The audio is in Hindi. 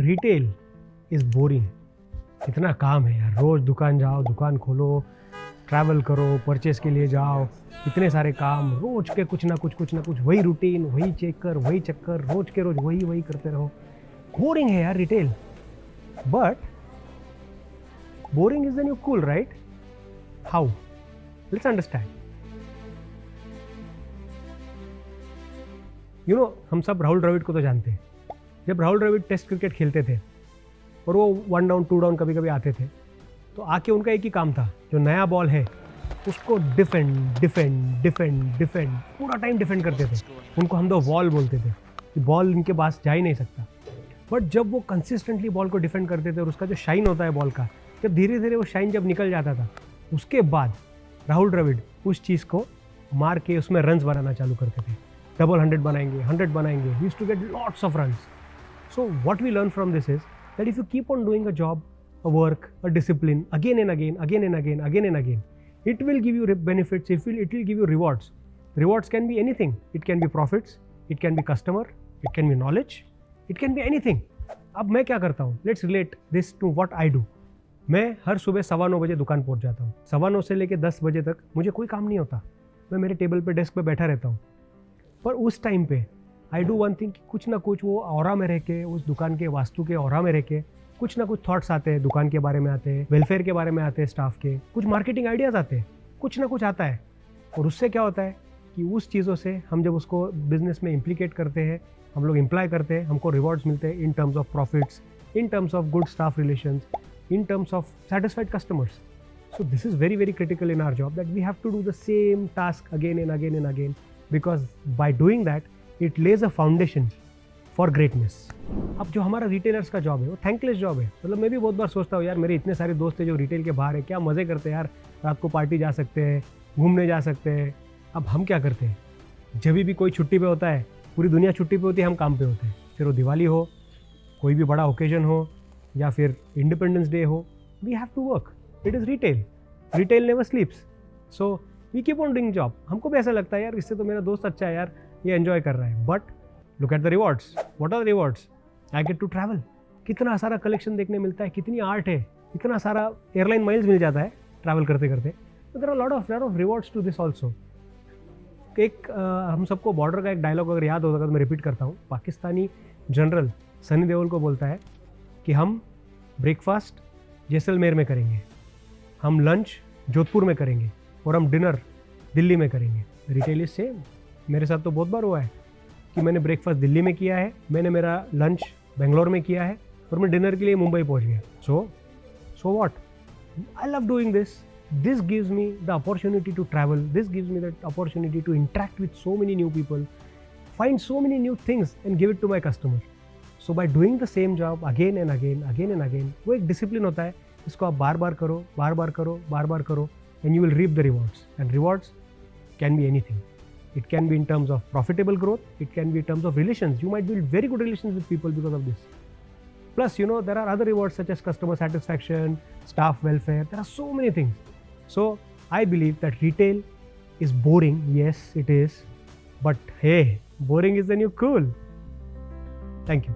Retail is boring. इतना काम है यार, रोज दुकान जाओ, दुकान खोलो, ट्रैवल करो, परचेस के लिए जाओ, इतने सारे काम, रोज के कुछ ना कुछ वही रूटीन, वही चेकर, वही चक्कर, रोज के रोज वही करते रहो. बोरिंग है यार retail. But boring is the new cool, right? How? Let's understand. हम सब राहुल द्रविड़ को तो जानते हैं. जब राहुल द्रविड़ टेस्ट क्रिकेट खेलते थे और वो 1 डाउन 2 डाउन कभी कभी आते थे, तो आके उनका एक ही काम था, जो नया बॉल है उसको डिफेंड पूरा टाइम डिफेंड करते थे. उनको हम द वॉल बोलते थे कि बॉल इनके पास जा ही नहीं सकता. बट जब वो कंसिस्टेंटली बॉल को डिफेंड करते थे और उसका जो शाइन होता है बॉल का, जब धीरे धीरे वो शाइन जब निकल जाता था, उसके बाद राहुल द्रविड़ उस चीज़ को मार के उसमें रन्स बनाना चालू करते थे. डबल 100 बनाएंगे, 100 बनाएंगे. We used to get lots of runs. So what we learn from this is that if you keep on doing a job, a work, a discipline, again and again, it will give you benefits, it will give you rewards. Rewards can be anything. It can be profits, it can be customer, it can be knowledge, it can be anything. अब मैं क्या करता हूँ, let's relate this to what I do. मैं हर सुबह 9:15 बजे दुकान पहुँच जाता हूँ. 9:15 से लेकर 10 बजे तक मुझे कोई काम नहीं होता. मैं मेरे टेबल पे, डेस्क पे बैठा रहता हूँ. पर उस टाइम पे आई डू वन थिंग, कुछ ना कुछ वो ऑरा में रह के, उस दुकान के वास्तु के ऑरा में रह के कुछ ना कुछ थॉट्स आते हैं, दुकान के बारे में आते हैं, वेलफेयर के बारे में आते हैं, स्टाफ के कुछ मार्केटिंग आइडियाज़ आते हैं, कुछ ना कुछ आता है. और उससे क्या होता है कि उस चीज़ों से हम जब उसको बिजनेस में इम्प्लीकेट करते हैं, हम लोग इम्प्लाई करते हैं, हमको रिवॉर्ड्स मिलते हैं in terms of profits, in terms of good staff relations, in terms of satisfied customers. So this is very, very critical in our job, that we have to do the same task again and again, because by doing that, it lays a foundation for greatness. अब जो हमारा रिटेलर्स का जॉब है वो थैंकलेस जॉब है. मतलब मैं भी बहुत बार सोचता हूँ यार, मेरे इतने सारे दोस्त हैं जो रिटेल के बाहर है, क्या मज़े करते हैं यार, रात को पार्टी जा सकते हैं, घूमने जा सकते हैं. अब हम क्या करते हैं, जब भी कोई छुट्टी पे होता है, पूरी दुनिया छुट्टी पे होती है, हम काम पे होते हैं. फिर वो दिवाली हो, कोई भी बड़ा ओकेजन हो, या फिर इंडिपेंडेंस डे हो, we have to work. It is retail never sleeps. So we keep on doing job. हमको भी ऐसा लगता है यार, इससे तो मेरा दोस्त अच्छा है यार, ये एंजॉय कर रहा है. But look at the rewards. What are the rewards? I get to travel. कितना सारा कलेक्शन देखने मिलता है, कितनी आर्ट है, इतना सारा एयरलाइन माइल्स मिल जाता है ट्रैवल करते करते. तो there are lot of rewards to this also. एक हम सबको बॉर्डर का एक डायलॉग अगर याद होगा तो मैं रिपीट करता हूँ. पाकिस्तानी जनरल सनी देओल को बोलता है कि हम ब्रेकफास्ट जैसलमेर में करेंगे, हम लंच जोधपुर में करेंगे, और हम डिनर दिल्ली में करेंगे. Retail is same. मेरे साथ तो बहुत बार हुआ है कि मैंने ब्रेकफास्ट दिल्ली में किया है, मैंने मेरा लंच बेंगलोर में किया है, और मैं डिनर के लिए मुंबई पहुंच गया. So what? I love doing this. This gives me the opportunity to travel. This gives me the opportunity to interact with so many new people, find so many new things and give it to my customer. So by doing the same job again and again, वो एक discipline होता है. इसको आप बार बार करो, and you will reap the rewards. And rewards can be anything. It can be in terms of profitable growth. It can be in terms of relations. You might build very good relations with people because of this. Plus, there are other rewards such as customer satisfaction, staff welfare. There are so many things. So I believe that retail is boring. Yes, it is. But hey, boring is the new cool. Thank you.